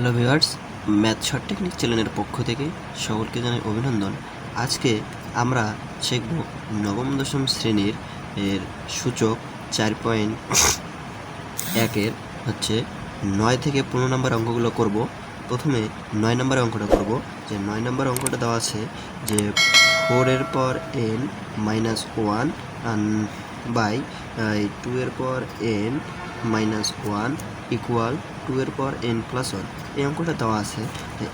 Hello viewers, math short technique চ্যানেলের পক্ষ থেকে সকলকে জানাই অভিনন্দন। আজকে আমরা শিখব নবম দশম শ্রেণীর সূচক 4.1 হচ্ছে 9 থেকে 15 নম্বর অঙ্কগুলো করব। প্রথমে 9 নম্বর অঙ্কটা করব। যে 9 নম্বর অঙ্কটা দেওয়া আছে যে 4 এর পর n মাইনাস 1 বাই 2 এর পর n মাইনাস 1 ইকুয়াল 2 এর পর n প্লাস 1। এই অঙ্কটা দেওয়া আছে।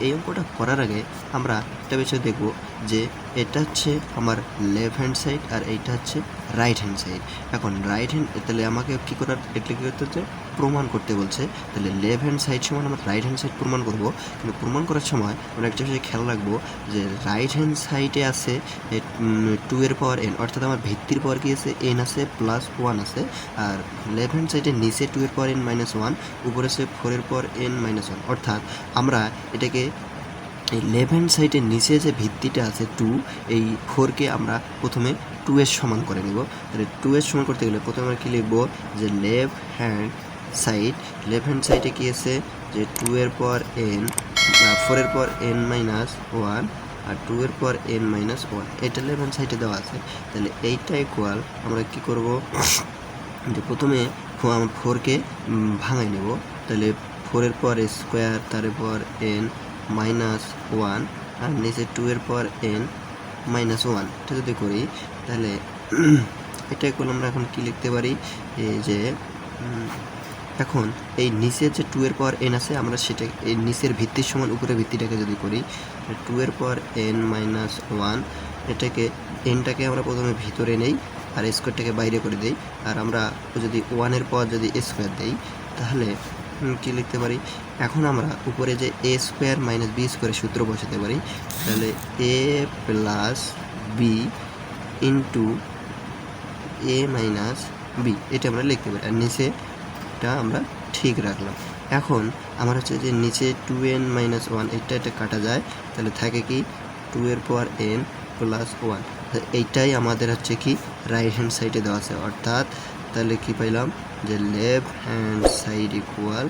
এই অঙ্কটা করার আগে আমরা একটা বিষয় দেখব যে এটা হচ্ছে আমার লেফট হ্যান্ড সাইড আর এইটা হচ্ছে রাইট হ্যান্ড সাইড। এখন রাইট হ্যান্ড, তাহলে আমাকে কী করতে হচ্ছে, প্রমাণ করতে বলছে। তাহলে লেফট হ্যান্ড সাইড সমান আমরা রাইট হ্যান্ড সাইড প্রমাণ করব। কিন্তু প্রমাণ করার সময় আমরা একটা বিষয় খেয়াল রাখবো যে রাইট হ্যান্ড সাইডে আছে 2 এর পাওয়ার n, অর্থাৎ আমার ভিত্তির পাওয়ার কি আছে, n আছে প্লাস 1 আছে। আর লেফট হ্যান্ড সাইডে নিচে 2 এর পাওয়ার n মাইনাস 1, উপরে আছে 4 এর পাওয়ার n মাইনাস 1। অর্থাৎ আমরা এটাকে এই লেফট হ্যান্ড সাইডের নিচে যে ভিত্তিটা আছে 2, এই 4কে আমরা প্রথমে 2 এর সমান করে নেব। তাহলে 2 এর সমান করতে গেলে প্রথমে আমরা কী লিখব, যে লেফট হ্যান্ড সাইডে কী আছে, যে 2 এর পর n, 4 এর পর n মাইনাস 1 আর 2 এর পর n মাইনাস 1, এটা লেফট হ্যান্ড সাইডে দেওয়া আছে। তাহলে এইটা ইকুয়াল আমরা কী করব, যে প্রথমে 4কে ভাঙাই নেব। তাহলে 4 এর পর স্কোয়ার, তারপর n মাইনাস 1 আর নিচে 2 এর পর n মাইনাস 1, এটা যদি করি তাহলে এটা করলে আমরা এখন কি লিখতে পারি, যে এখন এই নিচে যে 2 এর পর n আছে, আমরা সেটা এই নিচের ভিত্তির সমান উপরে ভিত্তিটাকে যদি করি, 2 এর পর n মাইনাস 1, এটাকে nটাকে আমরা প্রথমে ভিতরে নেই আর স্কোয়ারটাকে বাইরে করে দেই। আর আমরা যদি 1 এর পর যদি স্কোয়ার দেই তাহলে কি লিখতে পারি, এখন আমরা উপরে যে a স্কোয়ার মাইনাস b স্কোয়ারের সূত্র বসাতে পারি। তাহলে a plus b into a minus b, এটা আমরা লিখতে পারি। আর নিচেটা আমরা ঠিক রাখলাম। এখন আমার হচ্ছে যে নিচে 2n মাইনাস 1, এটা কাটা যায়, তাহলে থাকে কি 2 এর পর n প্লাস 1। এইটাই আমাদের হচ্ছে কি রাইট হ্যান্ড সাইডে দেওয়া আছে। অর্থাৎ তাহলে কি পাইলাম, যে left hand side equal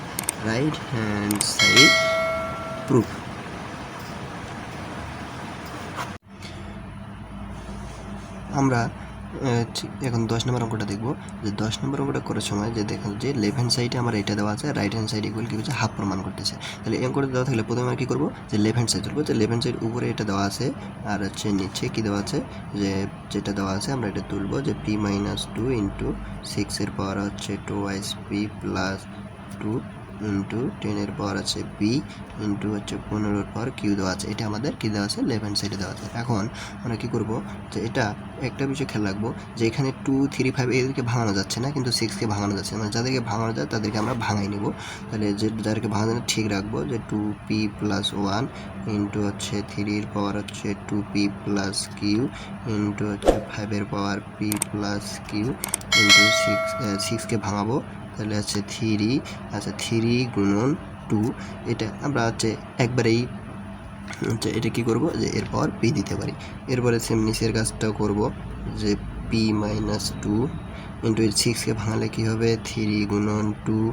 right hand side proof. আমরা এখন 10 নম্বর অঙ্কটা দেখব। যে 10 নম্বর অঙ্কটা করার সময় যে দেখুন, যে লেফট হ্যান্ড সাইডে আমার এটা দেওয়া আছে, রাইট হ্যান্ড সাইড ইকুয়াল কি হচ্ছে হাফ প্রমাণ করতেছে। তাহলে এই অঙ্কটা দেওয়া থাকলে প্রথমে আমরা কী করবো, যে লেফট হ্যান্ড সাইড তুলবো। যে লেফট হ্যান্ড সাইড উপরে এটা দেওয়া আছে আর হচ্ছে নিচে কী দেওয়া আছে, যে যেটা দেওয়া আছে আমরা এটা তুলবো, যে p মাইনাস 2 ইন্টু 6 এর পাওয়ার হচ্ছে 2 p প্লাস 2 ইন্টু 10 এর পাওয়ার আছে p ইন্টু হচ্ছে 15 এর পাওয়ার q দেওয়া আছে। এটা আমাদের কী দেওয়া আছে, লেফট হ্যান্ড সাইডে দেওয়া আছে। এখন আমরা কী করবো, যে এটা একটা বিষয় খেয়াল রাখবো, যে এখানে 2, 3, 5 এদেরকে ভাঙানো যাচ্ছে না, কিন্তু 6কে ভাঙানো যাচ্ছে। মানে যাদেরকে ভাঙানো যায় তাদেরকে আমরা ভাঙাই নেব। তাহলে যে যাদেরকে ভাঙানো ঠিক রাখবো, যে 2p প্লাস 1 ইন্টু হচ্ছে 3 এর পাওয়ার হচ্ছে 2p প্লাস q ইন্টু হচ্ছে 5 এর পাওয়ার p প্লাস q ইন্টু 6কে ভাঙাবো, তাহলে হচ্ছে 3, আচ্ছা 3 গুণন 2, এটা আমরা হচ্ছে একবারেই হচ্ছে এটা কী করবো, যে এরপর p দিতে পারি। এরপরে সেম নিচের কাজটাও করব, যে p মাইনাস 2 ইন্টু 6কে ভাঙালে কী হবে, 3 গুণন 2,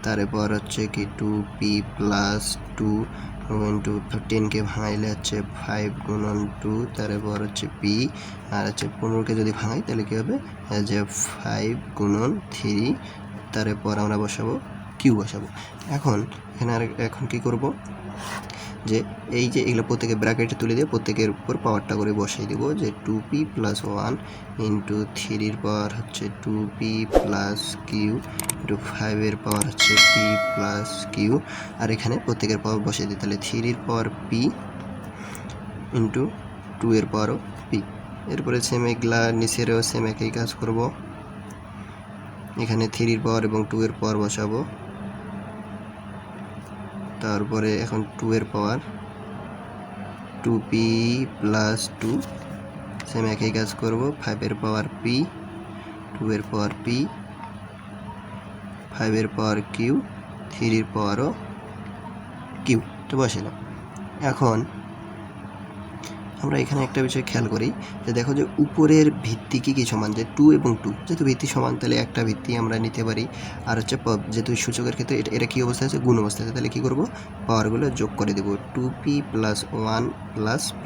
তারপর হচ্ছে কি 2p প্লাস 2 ইন্টু 10কে ভাঙাইলে হচ্ছে 5 গুণন 2, তারপর হচ্ছে p, আর হচ্ছে 15কে যদি ভাঙাই তাহলে কী হবে, যে 5 গুণন 3, তারপর আমরা বসাবো q বসাবো। এখন কী করব, যে এই যে এগুলো প্রত্যেকে ব্র্যাকেটে তুলে দিয়ে প্রত্যেকের উপর পাওয়ারটা করে বসাই দেবো, যে 2p প্লাস 1 ইন্টু 3 এর পাওয়ার হচ্ছে 2p প্লাস q ইন্টু 5 এর পাওয়ার হচ্ছে p প্লাস q, আর এখানে প্রত্যেকের পাওয়ার বসিয়ে দিই। তাহলে 3 এর পাওয়ার p ইন্টু 2 এর পাওয়ারও p। এরপরে সেম এগুলা নিচেরও সেম একই কাজ করব। এখানে 3 এর পাওয়ার এবং 2 এর পাওয়ার বসাবো। তারপরে এখন 2 এর পাওয়ার 2p প্লাস 2, সেম একই কাজ করব। 5 এর পাওয়ার p, 2 এর পাওয়ার p, 5 এর পাওয়ার q, 3 এর পাওয়ারও q, তো বসালাম। এখন আমরা এখানে একটা বিষয় খেয়াল করি যে দেখো যে উপরের ভিত্তি কি সমান, যে 2 এবং 2, যেহেতু ভিত্তি সমান তাহলে একটা ভিত্তি আমরা নিতে পারি। আর হচ্ছে যেহেতু সূচকের ক্ষেত্রে এটা কী অবস্থায় আছে, গুণ অবস্থায় আছে, তাহলে কী করব, পাওয়ারগুলো যোগ করে দেবো, 2p + 1 + p।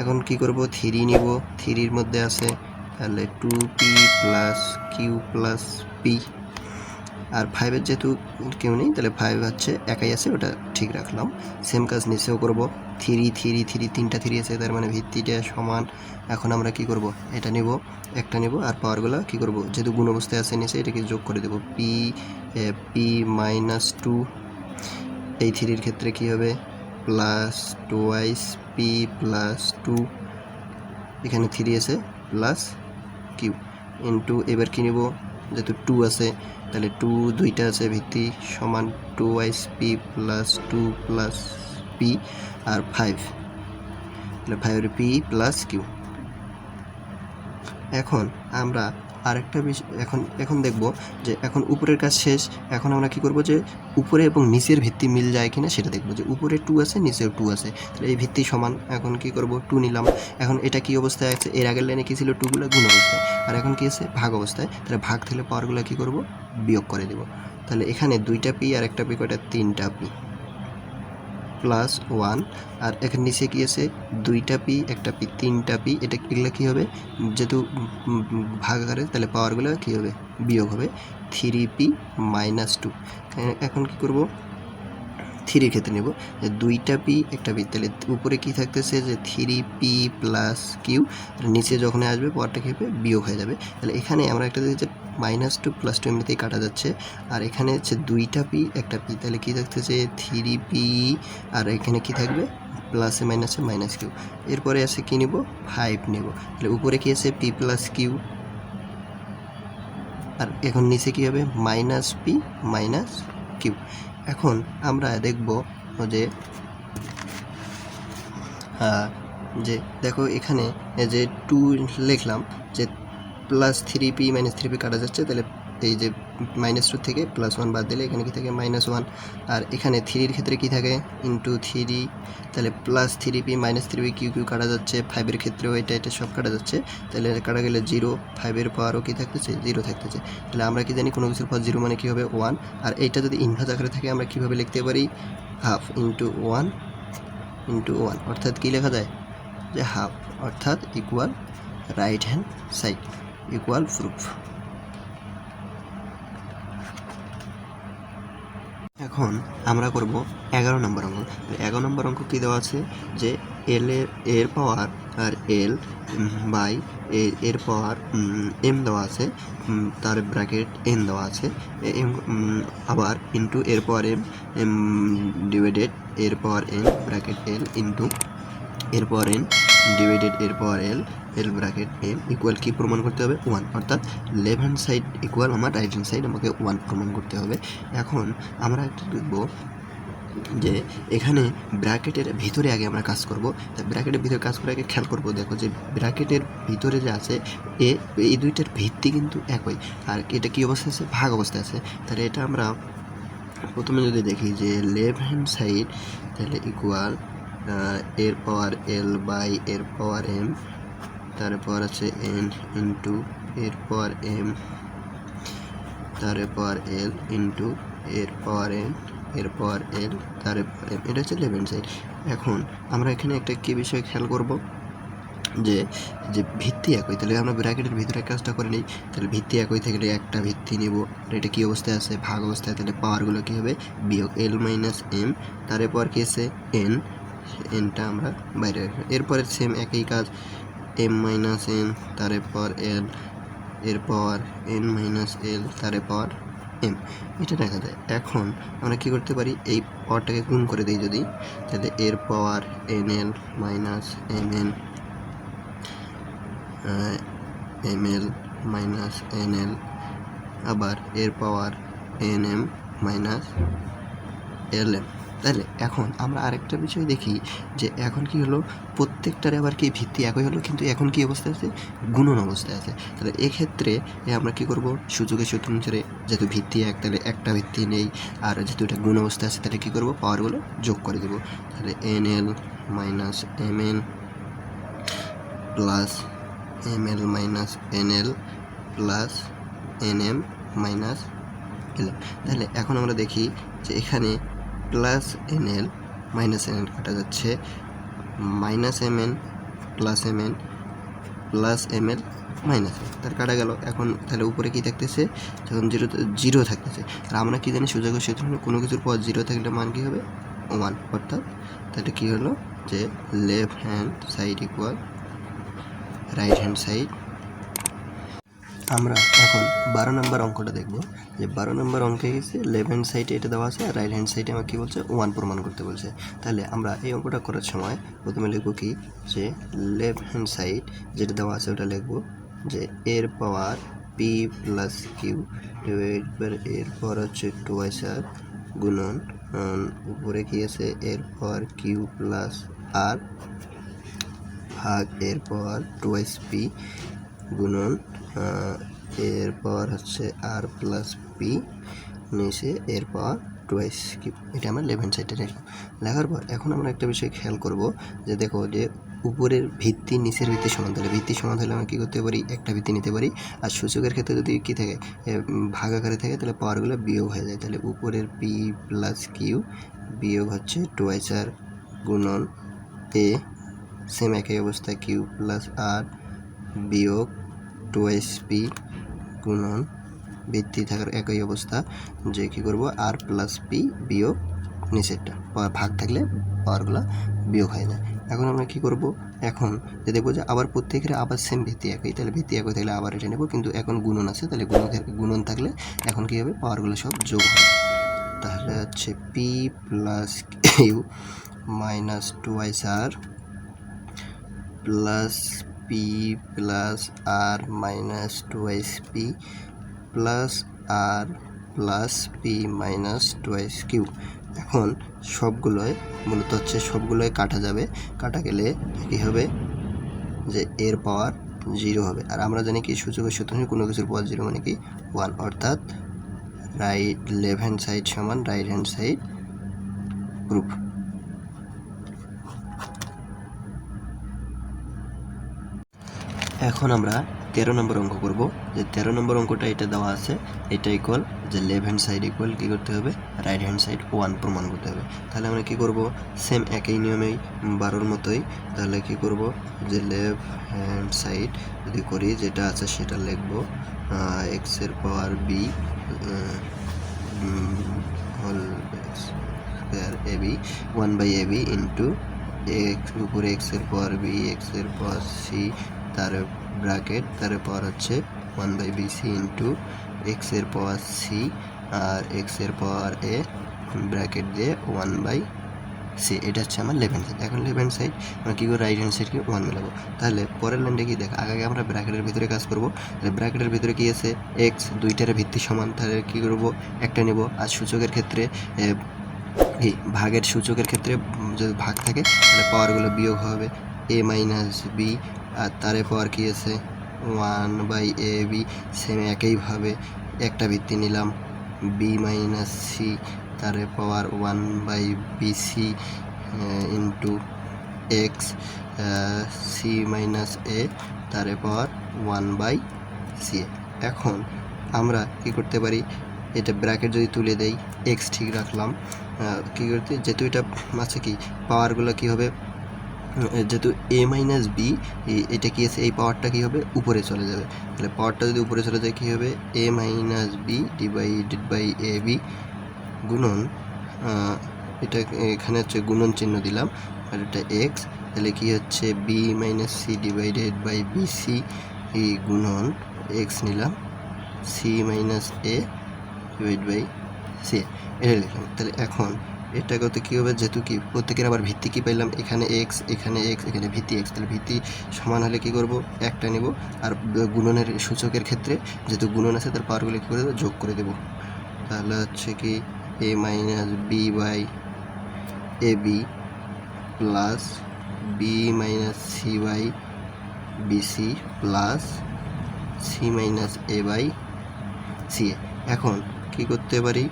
এখন কি করব, 3 নিব, 3-র মধ্যে আছে তাহলে 2p + q + p। আর 5-এর যেহেতু কেউ নেই তাহলে 5 হচ্ছে একাই আছে, ওটা ঠিক রাখলাম। সেম কাজ নিচেও করব, 3 3 3, তিনটা 3 আছে, তার মানে ভিত্তিটা সমান। এখন আমরা কি করব, এটা নেব, একটা নেব, আর পাওয়ারগুলো কি করব, যেহেতু গুণ অবস্থায় আছে নিচে, এটাকে যোগ করে দেব, p - 2। এই 3-র ক্ষেত্রে কি হবে, +2p + 2, এখানে 3 আছে, প্লাস কিউ ইন্টু, এবার কি নেব, যেহেতু 2 আছে তাহলে 2 দুইটা আছে, ভিত্তি সমান 2p + 2 + p, আর 5 তাহলে 5-এর p + q। এখন আমরা আরেকটা বিষয় এখন দেখব যে এখন উপরের কাজ শেষ। এখন আমরা কি করব, যে উপরে এবং নিচের ভিত্তি মিল যায় কিনা সেটা দেখব, যে উপরে 2 আছে নিচেও 2 আছে, তাহলে এই ভিত্তি সমান। এখন কি করব, 2 নিলাম। এখন এটা কি অবস্থায় আছে, এর আগের লাইনে কি ছিল, 2গুলো গুণ অবস্থায়, আর এখন কি আছে, ভাগ অবস্থায়। তাহলে ভাগ থেকে পাওয়ারগুলো কি করব, বিয়োগ করে দেব। তাহলে এখানে 2টা p আর একটা p কয়টা, 3টা p + 1, আর এখানে নিচে কি আছে, 2টা p একটা p 3টা p, এটা এগুলো কী হবে, যেহেতু ভাগ আকারে, তাহলে পাওয়ারগুলো কী হবে, বিয়োগ হবে, 3p - 2। এখন কি করব, 3-র ক্ষেত্রে নেব, যে 2টা p একটা p, তাহলে উপরে কি থাকতেছে, যে 3p + q, আর নিচে যখন আসবে পাওয়ারটা কী হবে, বিয়োগ হয়ে যাবে। তাহলে এখানে আমরা একটা দেখছি, -2 + 2 এমনিতেই কাটা যাচ্ছে, আর এখানে হচ্ছে 2টা p একটা p, তাহলে কী থাকতেছে, 3p, আর এখানে কি থাকবে, প্লাসে মাইনাসে -q। এরপরে আছে কি নেব, 5 নেব, তাহলে উপরে কি আছে, p + q, আর এখন নিচে কি হবে, -p - q। এখন আমরা দেখব যে যে দেখো এখানে যে 2 লিখলাম, যে +3p - 3p কাটা যাচ্ছে, তাহলে এই যে -2 থেকে +1 বাদ দিলে এখানে কি থাকে, -1, আর এখানে 3-র ক্ষেত্রে কি থাকে, *3, তাহলে +3p - 3p q কাটা যাচ্ছে, 5-এর ক্ষেত্রেও এটা সব কাটা যাচ্ছে, তাহলে কাটা গেলে 0, 5-এর পাওয়ারও কি থাকতেছে, 0 থাকতেছে। তাহলে আমরা কি জানি, কোনো কিছুর পর 0 মানে কী হবে, 1, আর এইটা যদি ইনভার্স আকারে থাকে আমরা কীভাবে লিখতে পারি, ½ × 1 × 1, অর্থাৎ কী লেখা যায়, যে হাফ, অর্থাৎ equal right hand side, equal proof. এখন আমরা করব 11 নম্বর অঙ্ক। 11 নম্বর অঙ্ক কী দেওয়া আছে, যে এর পাওয়ার আর l বাই এর পাওয়ার m দেওয়া আছে, তার ব্র্যাকেট n দেওয়া আছে, আবার ইন্টু এর পাওয়ার m ডিভাইডেড এর পাওয়ার n ব্র্যাকেট l ইন্টু এর পাওয়ার n ডিভাইডেড এর পাওয়ার l ব্র্যাকেট m ইকুয়াল কি প্রমাণ করতে হবে, 1, অর্থাৎ লেফট হ্যান্ড সাইড ইকুয়াল আমার রাইট হ্যান্ড সাইড, আমাকে 1 প্রমাণ করতে হবে। এখন আমরা একটা দেখব, যে এখানে ব্র্যাকেটের ভিতরে আগে আমরা কাজ করব। তা ব্র্যাকেটের ভিতরে কাজ করে আগে খেয়াল করব, দেখো যে ব্র্যাকেটের ভিতরে যে আছে এই দুইটার ভিত্তি কিন্তু একই, আর এটা কি অবস্থায় আছে, ভাগ অবস্থায় আছে। তাহলে এটা আমরা প্রথমে যদি দেখি, যে লেফট হ্যান্ড সাইড তাহলে ইকুয়াল এর পাওয়ার l বাই এর পাওয়ার m, তারপর আছে n ইন্টু এর পাওয়ার m, তারপর l ইন্টু এর পাওয়ার n, এর পাওয়ার l, তারপর m, এটা হচ্ছে লেফট হ্যান্ড সাইড। এখন আমরা এখানে একটা কী বিষয় খেয়াল করব, যে ভিত্তি একই, তাহলে আমরা ব্র্যাকেটের ভিতরে কাজটা করে নিই। তাহলে ভিত্তি একই থাকলে একটা ভিত্তি নেব, আর এটা কী অবস্থায় আছে, ভাগ অবস্থায়, তাহলে পাওয়ারগুলো কী হবে, বিয়োগ l - m, তারপর কি আছে nটা আমরা বাইরে রাখবো। এরপরে সেম একই কাজ, m - n, তারপর l, এর পাওয়ার n - l, তারপর m, এটা দেখা যায়। এখন আমরা কি করতে পারি, এই পাওয়ারটাকে গুণ করে দিই যদি, তাহলে এর পাওয়ার nl - mn, ml - nl, আবার এর পাওয়ার nm - lm। তাহলে এখন আমরা আরেকটা বিষয় দেখি, যে এখন কি হলো, প্রত্যেকটারে আবার কি ভিত্তি একই হলো, কিন্তু এখন কি অবস্থায় আছে, গুণন অবস্থায় আছে। তাহলে এক্ষেত্রে আমরা কি করব, সূচকের সূত্র অনুসারে, যেহেতু ভিত্তি এক তাহলে একটা ভিত্তি নেই, আর যেহেতু এটা গুণ অবস্থায় আছে তাহলে কী করব, পাওয়ারগুলো যোগ করে দেবো। তাহলে nl minus mn plus ml minus nl plus nm minus lm। তাহলে এখন আমরা দেখি যে এখানে প্লাস nl মাইনাস nl কাটা যাচ্ছে, minus mn plus mn plus ml minus, তার কাটা গেল। এখন তাহলে উপরে কি থাকতেছে, যখন জিরো থাকতেছে, আর আমরা কি জানি সূচকের সূত্র হলো কোনো কিছুর পর জিরো থাকলে মান কী হবে, 1, অর্থাৎ তাহলে কী হলো যে left hand side equal right hand side. আমরা এখন 12 নম্বর অঙ্কটা দেখব, যে 12 নম্বর অঙ্কে গেছে লেফট হ্যান্ড সাইডে এটা দেওয়া আছে, আর রাইট হ্যান্ড সাইডে আমার কী বলছে 1 প্রমাণ করতে বলছে। তাহলে আমরা এই অঙ্কটা করার সময় প্রথমে লিখব কি, যে লেফট হ্যান্ড সাইড যেটা দেওয়া আছে ওটা লিখব যে এর power p plus q divide by এর পাওয়ার হচ্ছে 2r গুণন উপরে কি আছে এর পাওয়ার কিউ প্লাস আর ভাগ এর পাওয়ার 2p গুণন এর পাওয়ার হচ্ছে আর প্লাস পি নিচে এর পাওয়ার 2p। এটা আমরা লেফট হ্যান্ড সাইডে লিখলাম। লেখার পর এখন আমরা একটা বিষয় খেয়াল করব, যে দেখো যে উপরের ভিত্তি নিচের ভিত্তি সমান, তাহলে ভিত্তি সমান হলে আমরা কী করতে পারি, একটা ভিত্তি নিতে পারি। আর সূচকের ক্ষেত্রে যদি কী থাকে, ভাগ আকারে থাকে, তাহলে পাওয়ারগুলো বিয়োগ হয়ে যায়। তাহলে উপরের পি প্লাস কিউ বিয়োগ হচ্ছে 2r গুণন এ, সেম একই অবস্থা কিউ প্লাস আর বিয়োগ 2p গুণন ভিত্তি থাকার একই অবস্থা, যে কী করবো আর প্লাস পি বিয়োগ নিচেরটা, ভাগ থাকলে পাওয়ারগুলো বিয়োগ হয়ে যায়। এখন আমরা কী করব, এখন যে দেখবো যে আবার প্রত্যেকের আবার সেম ভিত্তি একই, তাহলে ভিত্তি একই থাকলে আবার এটা নেব, কিন্তু এখন গুণন আছে, তাহলে গুণন থাকলে এখন কী হবে, পাওয়ারগুলো সব যোগ হবে। তাহলে হচ্ছে p plus q minus 2r plus p plus r minus 2p plus r plus p minus 2q। এখন সবগুলোয় মূলত হচ্ছে সবগুলোয় কাটা যাবে, কাটা গেলে কী হবে, যে এর পাওয়ার 0 হবে। আর আমরা জানি কি সূচকের সূত্র কোনো কিছুর পাওয়ার 0 মানে কি 1, অর্থাৎ লেফট হ্যান্ড সাইড সমান রাইট হ্যান্ড সাইড প্রুফ। এখন আমরা 13 নম্বর অঙ্ক করব, যে 13 নম্বর অঙ্কটা এটা দেওয়া আছে, এটা ইকুয়াল যে লেফট হ্যান্ড সাইড ইকুয়াল কী করতে হবে, রাইট হ্যান্ড সাইড 1 প্রমাণ করতে হবে। তাহলে আমরা কি করব, সেম একই নিয়মেই 12-র মতোই, তাহলে কি করব, যে লেফট হ্যান্ড সাইড যদি করি যেটা আছে সেটা লিখব এক্সের power b whole square ab 1/ab into x উপরে এক্সের পাওয়ার বি এক্সের পাওয়ার সি তার ব্র্যাকেট তার পাওয়ার হচ্ছে 1/bc ইন্টু এক্সের পাওয়ার সি আর এক্সের পাওয়ার এ ব্র্যাকেট দিয়ে 1/c। এটা হচ্ছে আমার লেফট হ্যান্ড সাইড। এখন লেফট হ্যান্ড সাইড আমরা কী করে রাইট হ্যান্ড সাইডকে 1 মেলাবো, তাহলে পরের লাইনটা কি দেখ, আগে আমরা ব্র্যাকেটের ভিতরে কাজ করবো। তাহলে ব্র্যাকেটের ভিতরে কী আছে, এক্স দুইটার ভিত্তি সমান, তাহলে কী করবো, একটা নেব। আর সূচকের ক্ষেত্রে এই ভাগের সূচকের ক্ষেত্রে যদি ভাগ থাকে তাহলে পাওয়ারগুলো বিয়োগ হবে, এ মাইনাস বি আর তারে পাওয়ার কী আছে 1/ab, সেম একইভাবে একটা ভিত্তি নিলাম, বি মাইনাস সি তারে power 1/bc into x c minus a তারে পাওয়ার 1/c। এখন আমরা কী করতে পারি, এটা ব্র্যাকেট যদি তুলে দেই, এক্স ঠিক রাখলাম, কী করতে, যেহেতু এটা আছে কি পাওয়ারগুলো কী হবে, যেহেতু এ মাইনাস বি এটা কী আছে, এই পাওয়ারটা কী হবে উপরে চলে যাবে। তাহলে পাওয়ারটা যদি উপরে চলে যায় কী হবে, a minus b divided by a b গুণন, এটা এখানে হচ্ছে গুণন চিহ্ন দিলাম, আর এটা এক্স, তাহলে কী হচ্ছে B minus C divided by BC গুণন এক্স নিলাম, C minus A divide by C, এটা লিখলাম। তাহলে এখন এটা করতে কী হবে, যেহেতু কি প্রত্যেকের আবার ভিত্তি কী পাইলাম, এখানে এক্স এখানে এক্স এখানে ভিত্তি এক্স, তাহলে ভিত্তি সমান হলে কী করব, একটা নেব। আর গুণনের সূচকের ক্ষেত্রে যেহেতু গুণন আছে তার পাওয়ারগুলো কী করে দেবো, যোগ করে দেবো। তাহলে হচ্ছে কি a minus b by a b plus b minus c by bc plus c minus a by c. এখন কী করতে পারি,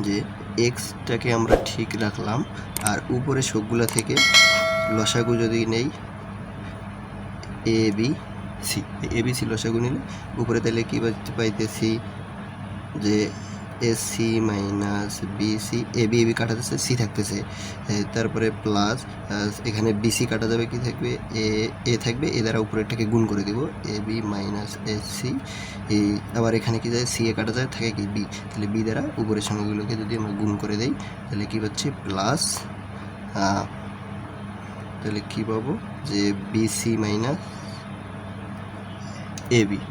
যে এক্সটাকে আমরা ঠিক রাখলাম, আর উপরে সবগুলা থেকে লসাগু যদি নেই এ বি সি লসাগু নিলে উপরে তাহলে কী পাইতেছি যে AC minus BC A B কাটা যাচ্ছে, সি থাকতেছে, তারপরে প্লাস এখানে বিসি কাটা যাবে, কি থাকবে এ থাকবে, এ দ্বারা উপরেরটাকে গুণ করে দিব এ বি মাইনাস এসি। এই আবার এখানে কি যায়, সি এ কাটা যায়, থাকে কি বি, তাহলে বি দ্বারা উপরের সংখ্যাগুলোকে যদি আমরা গুণ করে দেই তাহলে কী পাচ্ছি প্লাস, তাহলে কী পাবো যে BC minus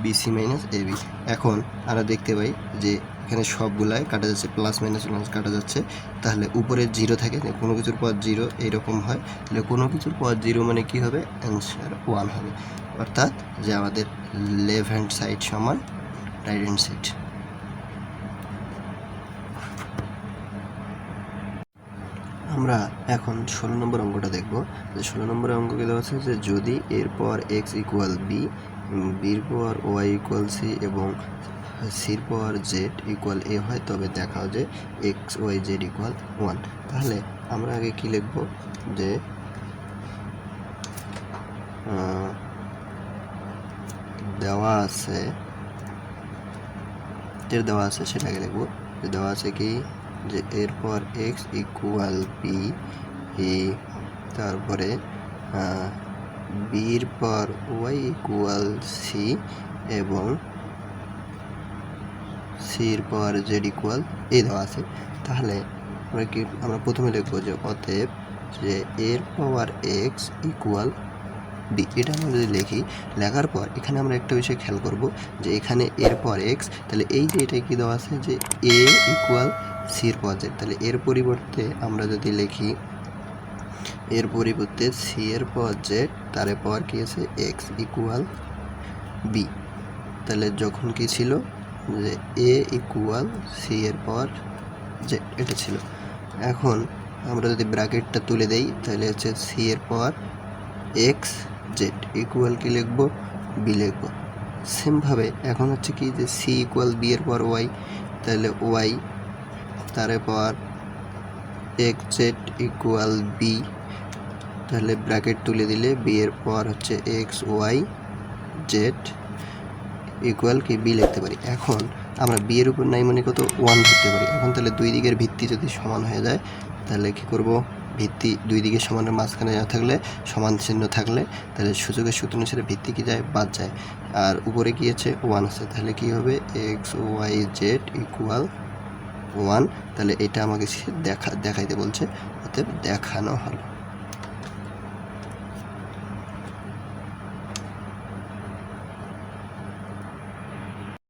BC minus AB. এখন আমরা দেখতে পাই যে এখানে সবগুলাই কাটা যাচ্ছে, প্লাস মাইনাস কাটা যাচ্ছে, তাহলে উপরে জিরো থাকে, কোনো কিছুর পর জিরো এইরকম হয়, তাহলে কোনো কিছুর পর জিরো মানে কি হবে, অ্যান্সার 1 হবে, অর্থাৎ যে আমাদের লেফট হ্যান্ড সাইড সমান রাইট হ্যান্ড সাইড। আমরা এখন 16 নম্বর অঙ্কটা দেখব। যে 16 নম্বর অঙ্ককে দেওয়া আছে যে যদি এরপর এক্স ইকুয়াল বি, বির পর ওয়াই ইকুয়াল সি এবং সির পর জেড ইকুয়াল এ হয়, তবে দেখাও যে এক্স ওয়াই জেড ইকুয়াল 1। তাহলে আমরা আগে কি লিখব, যে দেওয়া আছে সেটাকে লিখব, যে দেওয়া আছে কি যে এরপর এক্স ইকুয়াল বি, তারপরে বির পর ওয়াই ইকুয়াল সি এবং সির পর জেড ইকুয়াল এ দেওয়া আছে। তাহলে আমরা প্রথমে লিখবো যে অতএব যে এর পাওয়ার এক্স ইকুয়াল বি। এটা আমরা যদি লেখার পর এখানে আমরা একটা বিষয় খেয়াল করব যে এখানে এর পর এক্স, তাহলে এই যে এটা কি দেওয়া আছে যে এ ইকুয়াল সির পর জেড, তাহলে এর পরিবর্তে আমরা যদি লিখি এর পরিবর্তে সি এর পর জেড, তার পর কি আছে এক্স ইকুয়াল বি। তাহলে যখন কি ছিল যে এ ইকুয়াল সি এর পর জেড, এটা ছিল। এখন আমরা যদি ব্র্যাকেটটা তুলে দেই তাহলে হচ্ছে সি এর পর এক্স জেড ইকুয়াল কি লিখবো, বি লিখবো। সেমভাবে এখন হচ্ছে কি যে সি ইকুয়াল বি এর পর ওয়াই, তাহলে ওয়াই তার পর এক্স জেড ইকুয়াল বি, তাহলে ব্র্যাকেট তুলে দিলে বি এর পর হচ্ছে এক্স ওয়াই জেড ইকুয়াল কি বি লিখতে পারি। এখন আমরা বি এর উপর নাই মানে কত 1 ধরতে পারি। এখন তাহলে দুই দিকের ভিত্তি যদি সমান হয়ে যায় তাহলে কি করব, ভিত্তি দুই দিকে সমানের মাঝখানে না থাকলে, সমান চিহ্ন থাকলে, তাহলে সূচকের সূত্র অনুসারে ভিত্তি কি যায়, বাদ যায়, আর উপরে কি আছে 1 আছে, তাহলে কি হবে এক্স ওয়াই জেড ইকুয়াল 1। তাহলে এটা আমাকে দেখাইতে বলছে, অতএব দেখানো হলো।